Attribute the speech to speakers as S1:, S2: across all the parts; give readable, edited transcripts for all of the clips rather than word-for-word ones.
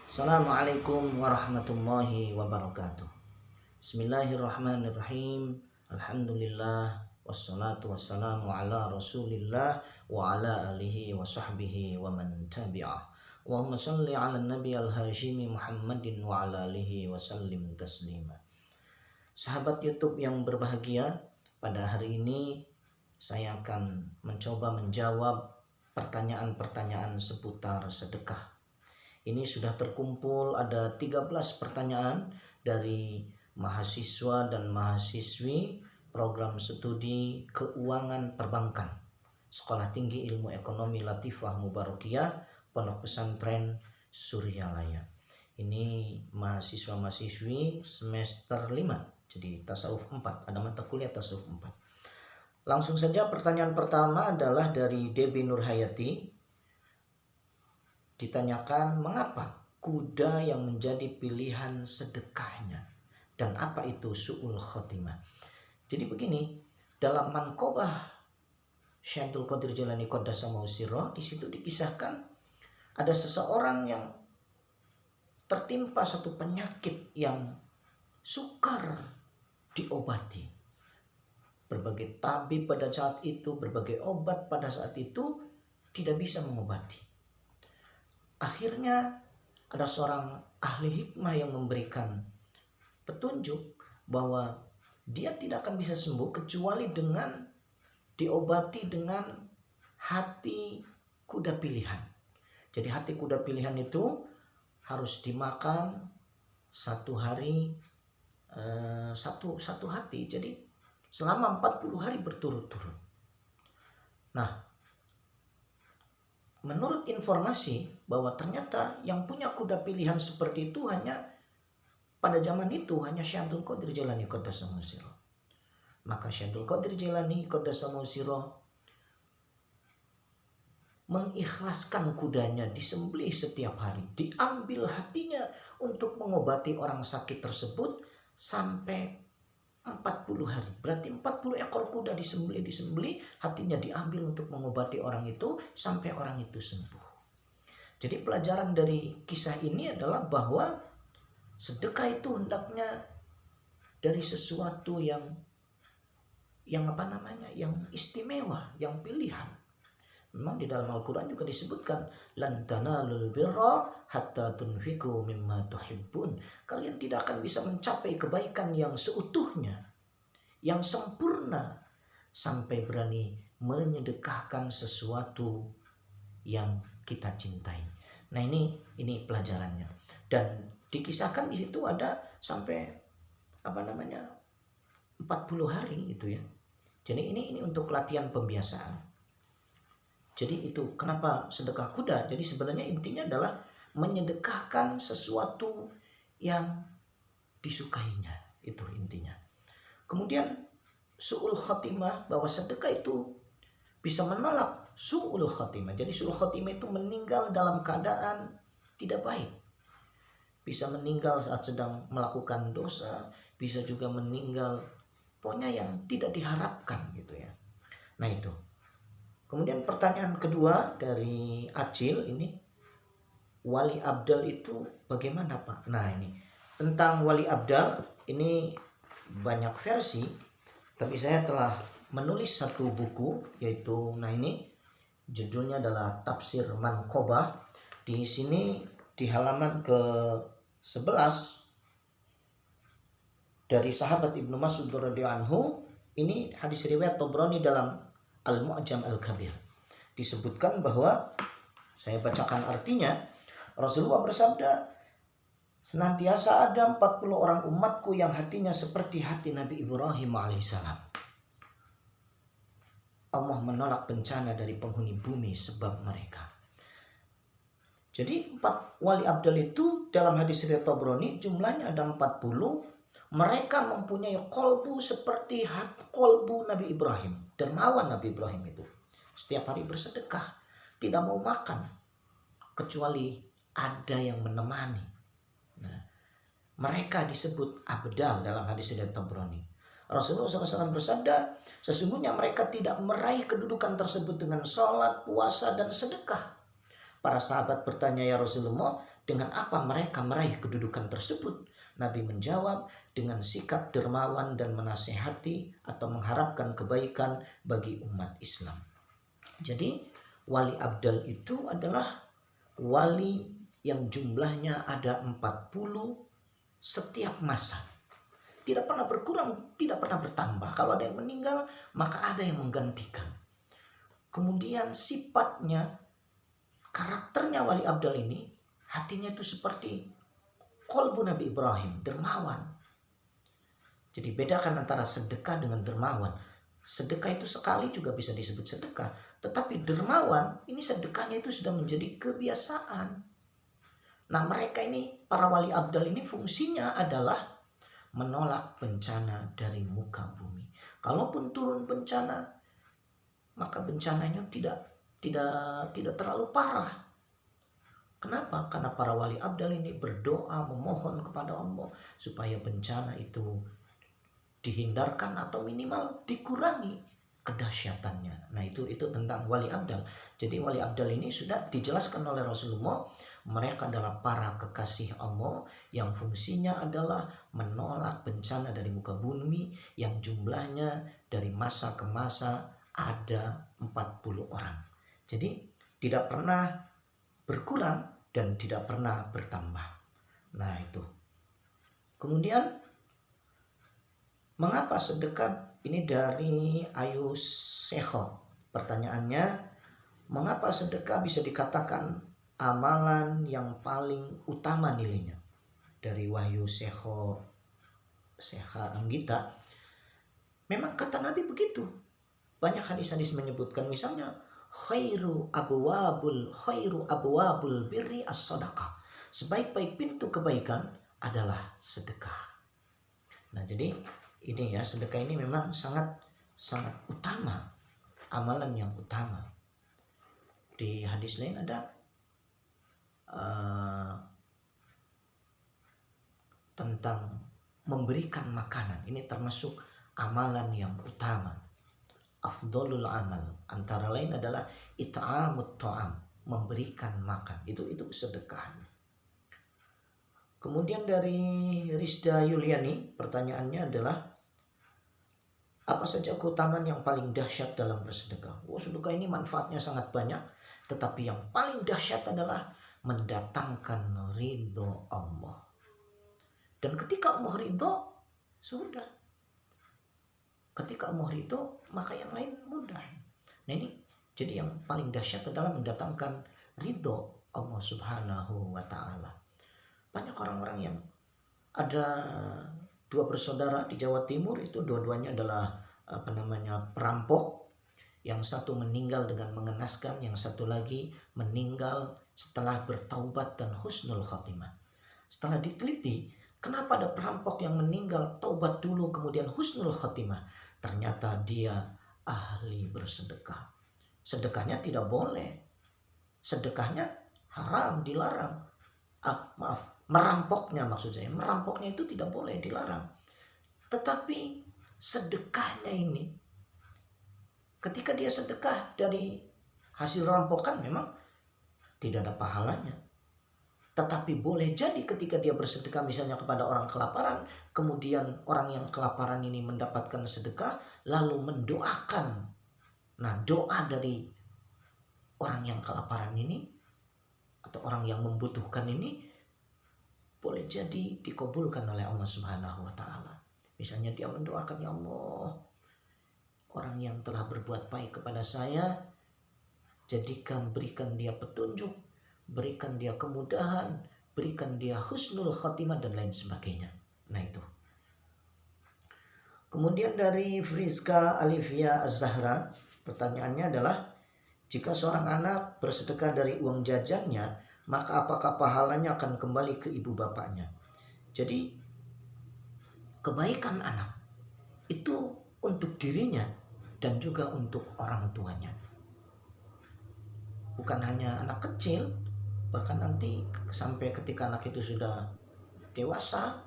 S1: Assalamualaikum warahmatullahi wabarakatuh. Bismillahirrahmanirrahim. Alhamdulillah wassalatu wassalamu ala Rasulillah wa ala alihi wa sahbihi wa man tabi'ah. Allahumma salli ala nabi al-hashimi Muhammadin wa ala alihi wa sallim taslima. Sahabat YouTube yang berbahagia, pada hari ini saya akan mencoba menjawab pertanyaan-pertanyaan seputar sedekah. Ini sudah terkumpul ada 13 pertanyaan dari mahasiswa dan mahasiswi program studi Keuangan Perbankan Sekolah Tinggi Ilmu Ekonomi Latifah Mubarakiyah Pondok Pesantren Suryalaya. Ini mahasiswa-mahasiswi semester 5, jadi tasawuf 4, ada mata kuliah tasawuf 4. Langsung saja pertanyaan pertama adalah dari Debi Nurhayati. Ditanyakan mengapa kuda yang menjadi pilihan sedekahnya dan apa itu su'ul khotimah. Jadi begini, dalam Manqobah Syekh Abdul Qadir Jailani Qaddasamahu sirroh, di situ dikisahkan ada seseorang yang tertimpa satu penyakit yang sukar diobati. Berbagai tabib pada saat itu, berbagai obat pada saat itu tidak bisa mengobati. Akhirnya ada seorang ahli hikmah yang memberikan petunjuk bahwa dia tidak akan bisa sembuh kecuali dengan diobati dengan hati kuda pilihan. Jadi hati kuda pilihan itu harus dimakan satu hari satu hati. Jadi selama 40 hari berturut-turut. Nah, menurut informasi bahwa ternyata yang punya kuda pilihan seperti itu hanya pada zaman itu hanya Syekh Abdul Qadir Jailani Qaddasamahu sirroh. Maka Syekh Abdul Qadir Jailani Qaddasamahu sirroh mengikhlaskan kudanya disembelih setiap hari, diambil hatinya untuk mengobati orang sakit tersebut sampai 40 hari. Berarti 40 ekor kuda disembelih, hatinya diambil untuk mengobati orang itu sampai orang itu sembuh. Jadi pelajaran dari kisah ini adalah bahwa sedekah itu hendaknya dari sesuatu yang istimewa, yang pilihan. Memang di dalam Al-Quran juga disebutkan lan tanalul birra hatta tunfiqu mimma tuhibbun. Kalian tidak akan bisa mencapai kebaikan yang seutuhnya, yang sempurna, sampai berani menyedekahkan sesuatu yang kita cintai. Nah, ini pelajarannya. Dan dikisahkan di situ ada sampai 40 hari gitu ya. Jadi ini untuk latihan pembiasaan. Jadi itu kenapa sedekah kuda. Jadi sebenarnya intinya adalah menyedekahkan sesuatu yang disukainya. Itu intinya. Kemudian su'ul khotimah, bahwa sedekah itu bisa menolak su'ul khotimah. Jadi su'ul khotimah itu meninggal dalam keadaan tidak baik. Bisa meninggal saat sedang melakukan dosa. Bisa juga meninggal pokoknya yang tidak diharapkan gitu ya. Nah itu. Kemudian pertanyaan kedua dari Acil ini, wali abdal itu bagaimana Pak? Nah ini tentang wali abdal ini banyak versi, tapi saya telah menulis satu buku yaitu, nah ini judulnya adalah Tafsir Manqobah. Di sini di halaman ke-11 dari sahabat Ibnu Mas'ud radhiyallahu anhu, ini hadis riwayat Tabrani dalam Al-Mu'jam Al-Kabir. Disebutkan bahwa, saya bacakan artinya, Rasulullah bersabda, senantiasa ada 40 orang umatku yang hatinya seperti hati Nabi Ibrahim alaihissalam. Allah menolak bencana dari penghuni bumi sebab mereka. Jadi 4 wali abdal itu dalam hadis riwayat Tabrani jumlahnya ada 40. Mereka mempunyai kolbu seperti kolbu Nabi Ibrahim. Dermawan Nabi Ibrahim itu. Setiap hari bersedekah. Tidak mau makan. Kecuali ada yang menemani. Nah, mereka disebut abdal dalam hadis riwayat Tabrani. Rasulullah SAW bersabda, sesungguhnya mereka tidak meraih kedudukan tersebut dengan sholat, puasa, dan sedekah. Para sahabat bertanya, ya Rasulullah, dengan apa mereka meraih kedudukan tersebut? Nabi menjawab dengan sikap dermawan dan menasehati atau mengharapkan kebaikan bagi umat Islam. Jadi wali abdal itu adalah wali yang jumlahnya ada 40 setiap masa. Tidak pernah berkurang, tidak pernah bertambah. Kalau ada yang meninggal, maka ada yang menggantikan. Kemudian sifatnya, karakternya wali abdal ini, hatinya itu seperti qalbu Nabi Ibrahim, dermawan. Jadi bedakan antara sedekah dengan dermawan. Sedekah itu sekali juga bisa disebut sedekah. Tetapi dermawan, ini sedekahnya itu sudah menjadi kebiasaan. Nah mereka ini, para wali abdal ini fungsinya adalah menolak bencana dari muka bumi. Kalaupun turun bencana, maka bencananya tidak terlalu parah. Kenapa? Karena para wali abdal ini berdoa, memohon kepada Allah supaya bencana itu dihindarkan atau minimal dikurangi kedahsyatannya. Nah itu tentang wali abdal. Jadi wali abdal ini sudah dijelaskan oleh Rasulullah, mereka adalah para kekasih Allah yang fungsinya adalah menolak bencana dari muka bumi yang jumlahnya dari masa ke masa ada 40 orang. Jadi tidak pernah berkurang dan tidak pernah bertambah. Nah itu. Kemudian mengapa sedekah? Ini dari Ayu Sekho. Pertanyaannya, mengapa sedekah bisa dikatakan amalan yang paling utama nilainya? Dari Wahyu Sekha Anggita. Memang kata Nabi begitu. Banyak hadis-hadis menyebutkan, misalnya khairu abwabul birri as-sadaqah. Sebaik-baik pintu kebaikan adalah sedekah. Nah, jadi ini ya, sedekah ini memang sangat utama, amalan yang utama. Di hadis lain ada tentang memberikan makanan. Ini termasuk amalan yang utama. Afdolul amal, antara lain adalah it'amut ta'am, memberikan makan. Itu sedekah. Kemudian dari Rizda Yuliani, pertanyaannya adalah apa saja keutamaan yang paling dahsyat dalam bersedekah? Sedekah ini manfaatnya sangat banyak, tetapi yang paling dahsyat adalah mendatangkan ridho Allah. Dan ketika Allah ridho, sudah. Ketika Allah ridho, maka yang lain mudah. Nah ini, jadi yang paling dahsyat adalah mendatangkan ridho Allah Subhanahu wa ta'ala. Banyak orang-orang yang ada dua bersaudara di Jawa Timur, itu dua-duanya adalah perampok. Yang satu meninggal dengan mengenaskan, yang satu lagi meninggal setelah bertaubat dan husnul khatimah. Setelah diteliti, kenapa ada perampok yang meninggal taubat dulu kemudian husnul khatimah? Ternyata dia ahli bersedekah. Sedekahnya tidak boleh. Sedekahnya haram, dilarang. Merampoknya maksud saya. Merampoknya itu tidak boleh, dilarang. Tetapi sedekahnya ini, ketika dia sedekah dari hasil rampokan, memang tidak ada pahalanya. Tetapi boleh jadi ketika dia bersedekah misalnya kepada orang kelaparan, kemudian orang yang kelaparan ini mendapatkan sedekah, lalu mendoakan. Nah, doa dari orang yang kelaparan ini atau orang yang membutuhkan ini boleh jadi dikabulkan oleh Allah Subhanahu wa ta'ala. Misalnya dia mendoakan, ya Allah, orang yang telah berbuat baik kepada saya, berikan dia petunjuk, berikan dia kemudahan, berikan dia husnul khatimah dan lain sebagainya. Nah itu. Kemudian dari Frizka Alivia Az-Zahra, pertanyaannya adalah, jika seorang anak bersedekah dari uang jajannya, maka apakah pahalanya akan kembali ke ibu bapaknya? Jadi kebaikan anak itu untuk dirinya dan juga untuk orang tuanya. Bukan hanya anak kecil, bahkan nanti sampai ketika anak itu sudah dewasa,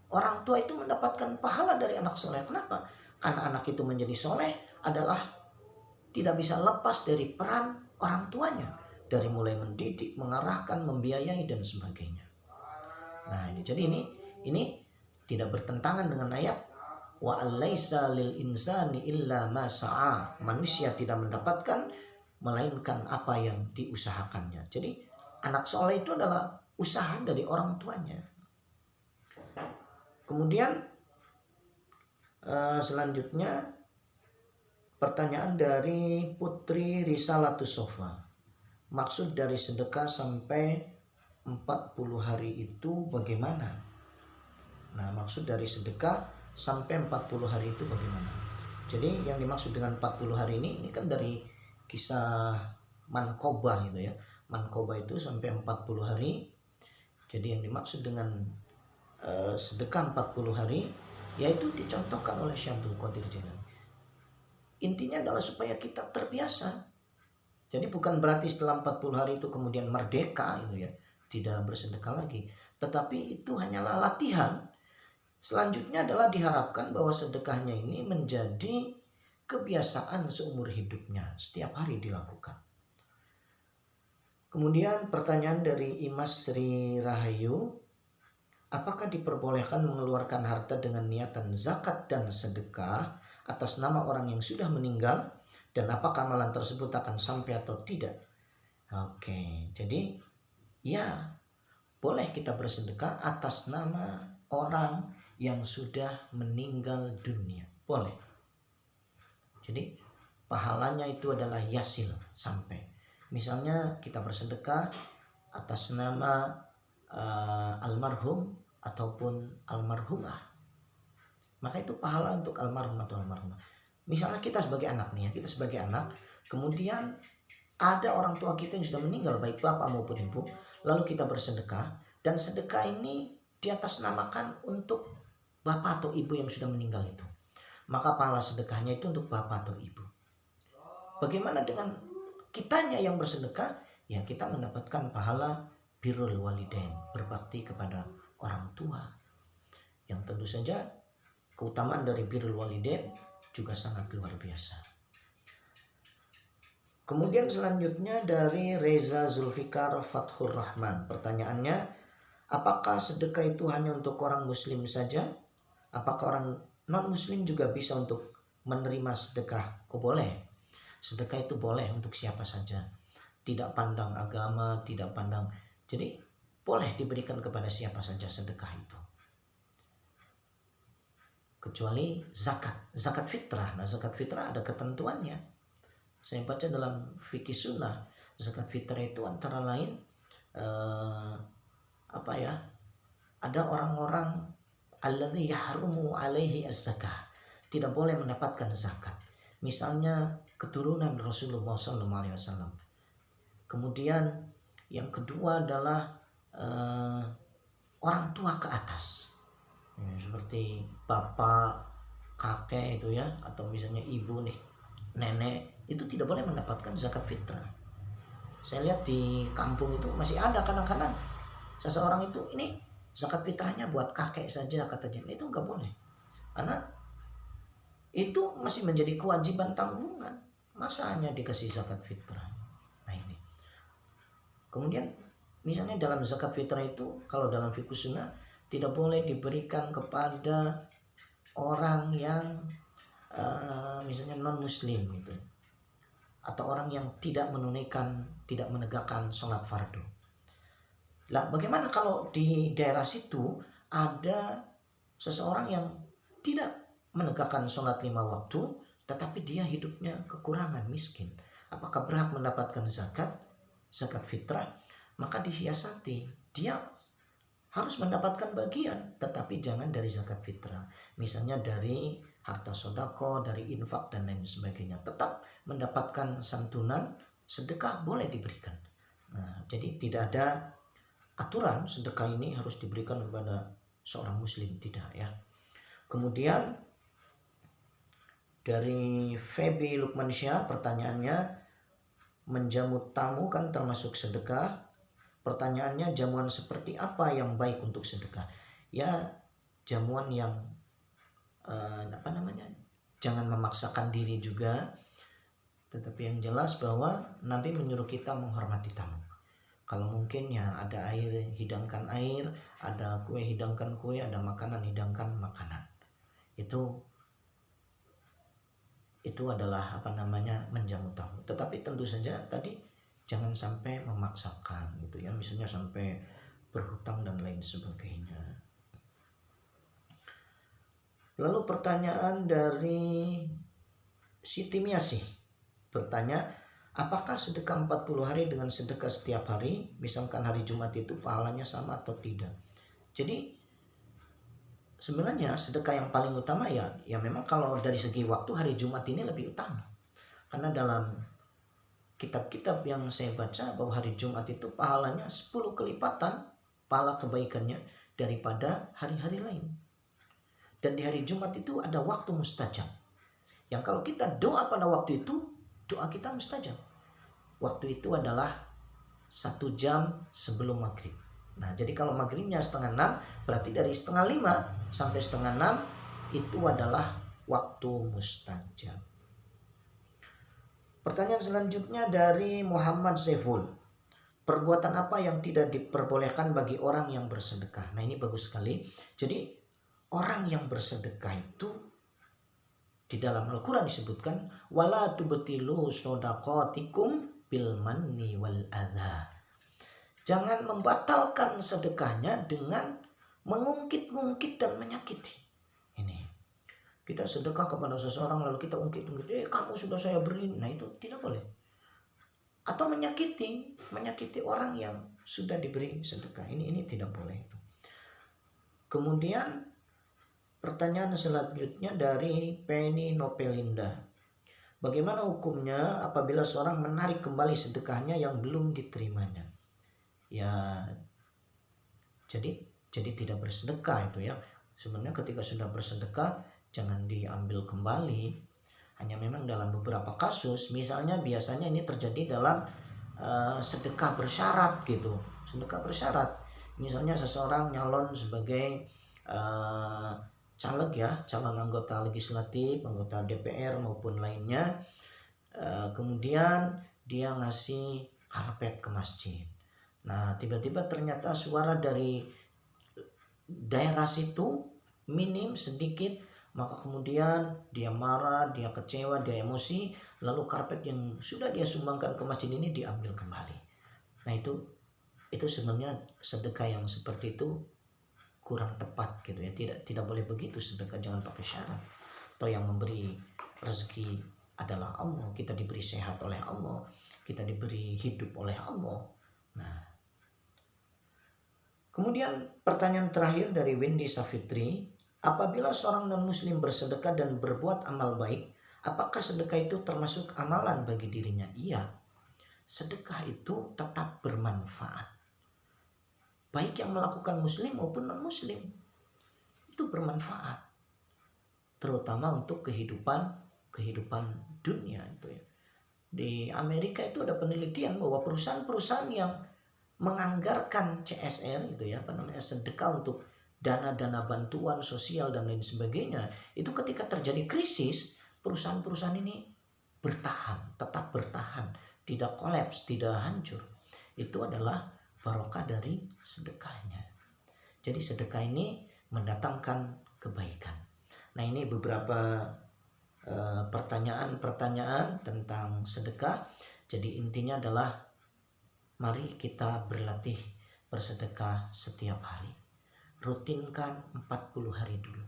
S1: orang tua itu mendapatkan pahala dari anak soleh. Kenapa? Karena anak itu menjadi soleh adalah tidak bisa lepas dari peran orang tuanya. dari mulai mendidik, mengarahkan, membiayai dan sebagainya. Nah, jadi ini tidak bertentangan dengan ayat wa alaisa lil insani illa ma sa'a. Manusia tidak mendapatkan melainkan apa yang diusahakannya. Jadi anak soleh itu adalah usaha dari orang tuanya. Kemudian selanjutnya pertanyaan dari Putri Risalatus Sofa. Maksud dari sedekah sampai 40 hari itu bagaimana? Nah, maksud dari sedekah sampai 40 hari itu bagaimana? Jadi yang dimaksud dengan 40 hari ini kan dari kisah Mankobah gitu ya. Mankobah itu sampai 40 hari. Jadi yang dimaksud dengan sedekah 40 hari yaitu dicontohkan oleh Syekh Abdul Qadir Jailani. Intinya adalah supaya kita terbiasa. Jadi bukan berarti setelah 40 hari itu kemudian merdeka gitu ya, tidak bersedekah lagi. Tetapi itu hanyalah latihan. Selanjutnya adalah diharapkan bahwa sedekahnya ini menjadi kebiasaan seumur hidupnya, setiap hari dilakukan. Kemudian pertanyaan dari Imas Sri Rahayu, apakah diperbolehkan mengeluarkan harta dengan niatan zakat dan sedekah atas nama orang yang sudah meninggal, dan apakah amalan tersebut akan sampai atau tidak? Oke, jadi ya boleh kita bersedekah atas nama orang yang sudah meninggal dunia, boleh. Jadi pahalanya itu adalah yasil, sampai. Misalnya kita bersedekah atas nama almarhum ataupun almarhumah, maka itu pahala untuk almarhum atau almarhumah. Misalnya kita sebagai anak nih ya, kita sebagai anak, kemudian ada orang tua kita yang sudah meninggal, baik bapak maupun ibu, lalu kita bersedekah, dan sedekah ini di atas namakan untuk bapak atau ibu yang sudah meninggal itu, maka pahala sedekahnya itu untuk bapak atau ibu. Bagaimana dengan kitanya yang bersedekah? Ya, kita mendapatkan pahala birrul walidain, berbakti kepada orang tua, yang tentu saja keutamaan dari birrul walidain juga sangat luar biasa. Kemudian selanjutnya dari Reza Zulfikar Fathur Rahman, pertanyaannya, apakah sedekah itu hanya untuk orang muslim saja? Apakah orang non muslim juga bisa untuk menerima sedekah? Oh, boleh. Sedekah itu boleh untuk siapa saja, tidak pandang agama, tidak pandang. Jadi boleh diberikan kepada siapa saja sedekah itu, kecuali zakat fitrah. Nah, zakat fitrah ada ketentuannya. Saya baca dalam fikih sunnah, zakat fitrah itu antara lain ada orang-orang alladzi yahrumu alaihi az-zakah, tidak boleh mendapatkan zakat. Misalnya keturunan Rasulullah SAW. Kemudian yang kedua adalah orang tua ke atas, seperti bapak, kakek itu ya, atau misalnya ibu nih, nenek, itu tidak boleh mendapatkan zakat fitrah. Saya lihat di kampung itu masih ada kadang-kadang seseorang itu ini zakat fitrahnya buat kakek saja katanya. Itu nggak boleh, karena itu masih menjadi kewajiban tanggungan. Masa hanya dikasih zakat fitrah? Nah ini. Kemudian misalnya dalam zakat fitrah itu, kalau dalam fikih sunnah, tidak boleh diberikan kepada orang yang misalnya non muslim gitu, atau orang yang tidak menegakkan sholat fardu. Lah bagaimana kalau di daerah situ ada seseorang yang tidak menegakkan sholat 5 waktu, tetapi dia hidupnya kekurangan, miskin? Apakah berhak mendapatkan zakat fitrah? Maka disiasati, dia harus mendapatkan bagian, tetapi jangan dari zakat fitrah. Misalnya dari harta sodako, dari infak dan lain sebagainya. Tetap mendapatkan santunan, sedekah boleh diberikan. Nah, jadi tidak ada aturan sedekah ini harus diberikan kepada seorang muslim, tidak ya. Kemudian dari Feby Lukmansyah, pertanyaannya, menjamu tamu kan termasuk sedekah. Pertanyaannya, jamuan seperti apa yang baik untuk sedekah? Ya, jamuan yang jangan memaksakan diri juga, Tetapi yang jelas bahwa Nabi menyuruh kita menghormati tamu. Kalau mungkin ya ada air, hidangkan air, ada kue, hidangkan kue, ada makanan, hidangkan makanan. Itu adalah menjamu tamu. Tetapi tentu saja tadi jangan sampai memaksakan gitu ya, misalnya sampai berhutang dan lain sebagainya. Lalu pertanyaan dari Siti Miasih bertanya, apakah sedekah 40 hari dengan sedekah setiap hari, misalkan hari Jumat itu pahalanya sama atau tidak? Jadi sebenarnya sedekah yang paling utama ya memang kalau dari segi waktu hari Jumat ini lebih utama. Karena dalam kitab-kitab yang saya baca bahwa hari Jumat itu pahalanya 10 kelipatan pahala kebaikannya daripada hari-hari lain. Dan di hari Jumat itu ada waktu mustajab. Yang kalau kita doa pada waktu itu, doa kita mustajab. Waktu itu adalah 1 jam sebelum maghrib. Nah, jadi kalau maghribnya 5:30, berarti dari 5:30 sampai 5:30 itu adalah waktu mustajab. Pertanyaan selanjutnya dari Muhammad Saiful. Perbuatan apa yang tidak diperbolehkan bagi orang yang bersedekah? Nah, ini bagus sekali. Jadi, orang yang bersedekah itu di dalam Al-Quran disebutkan, wala tubtilu shadaqatikum bil manni wal adha. Jangan membatalkan sedekahnya dengan mengungkit-ungkit dan menyakiti. Ini kita sedekah kepada seseorang lalu kita ungkit-ungkit, kamu sudah saya beri. Nah, itu tidak boleh. Atau menyakiti orang yang sudah diberi sedekah. Ini tidak boleh. Kemudian pertanyaan selanjutnya dari Penny Nopelinda. Bagaimana hukumnya apabila seorang menarik kembali sedekahnya yang belum diterimanya? Ya, jadi tidak bersedekah itu ya. Sebenarnya ketika sudah bersedekah jangan diambil kembali. Hanya memang dalam beberapa kasus, misalnya biasanya ini terjadi dalam sedekah bersyarat gitu. Sedekah bersyarat. Misalnya seseorang nyalon sebagai caleg ya, calon anggota legislatif, anggota DPR maupun lainnya. Kemudian dia ngasih karpet ke masjid. Nah, tiba-tiba ternyata suara dari daerah situ minim sedikit, maka kemudian dia marah, dia kecewa, dia emosi, lalu karpet yang sudah dia sumbangkan ke masjid ini diambil kembali. Nah, itu sebenarnya sedekah yang seperti itu kurang tepat gitu ya. Tidak boleh begitu sedekah, jangan pakai syarat. Atau yang memberi rezeki adalah Allah, kita diberi sehat oleh Allah, kita diberi hidup oleh Allah. Nah, kemudian pertanyaan terakhir dari Wendy Safitri, apabila seorang non-muslim bersedekah dan berbuat amal baik, apakah sedekah itu termasuk amalan bagi dirinya? Iya, sedekah itu tetap bermanfaat. Baik yang melakukan muslim maupun non-muslim, itu bermanfaat. Terutama untuk kehidupan dunia itu ya. Di Amerika itu ada penelitian bahwa perusahaan-perusahaan yang menganggarkan CSR gitu ya, sedekah untuk dana-dana bantuan sosial dan lain sebagainya, itu ketika terjadi krisis, perusahaan-perusahaan ini tetap bertahan, tidak kolaps, tidak hancur. Itu adalah barokah dari sedekahnya. Jadi sedekah ini mendatangkan kebaikan. Nah, ini beberapa pertanyaan tentang sedekah. Jadi intinya adalah mari kita berlatih bersedekah setiap hari. Rutinkan 40 hari dulu.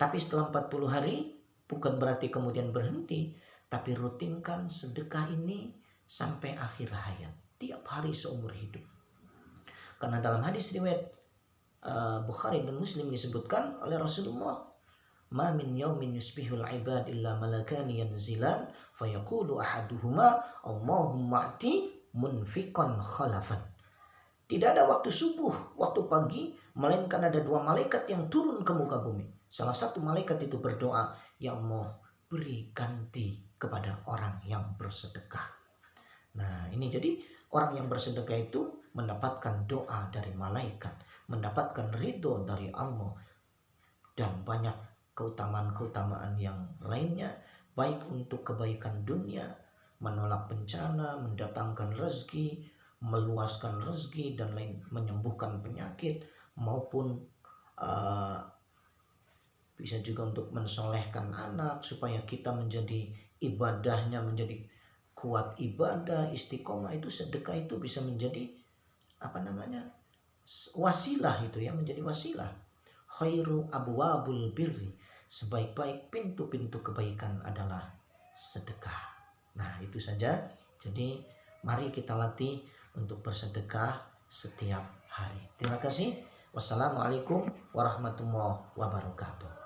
S1: Tapi setelah 40 hari bukan berarti kemudian berhenti, tapi rutinkan sedekah ini sampai akhir hayat, tiap hari seumur hidup. Karena dalam hadis riwayat Bukhari dan Muslim disebutkan oleh Rasulullah, ma min yaumin yusbihul ibad illa malakani yanzilan fayaqulu ahaduhuma Allahumma ati munfiqan khalafan. Tidak ada waktu subuh, waktu pagi, melainkan ada 2 malaikat yang turun ke muka bumi. Salah satu malaikat itu berdoa, ya Allah, beri ganti kepada orang yang bersedekah. Nah, ini jadi orang yang bersedekah itu mendapatkan doa dari malaikat, mendapatkan ridho dari Allah, dan banyak keutamaan-keutamaan yang lainnya, baik untuk kebaikan dunia, menolak bencana, mendatangkan rezeki, meluaskan rezeki dan lain, menyembuhkan penyakit, maupun bisa juga untuk mensolehkan anak supaya kita menjadi ibadahnya menjadi kuat, ibadah istiqomah. Itu sedekah itu bisa menjadi wasilah, itu ya, menjadi wasilah. Khairu abwabul birri, sebaik-baik pintu-pintu kebaikan adalah sedekah. Nah, itu saja. Jadi mari kita latih untuk bersedekah setiap hari. Terima kasih. Wassalamualaikum warahmatullahi wabarakatuh.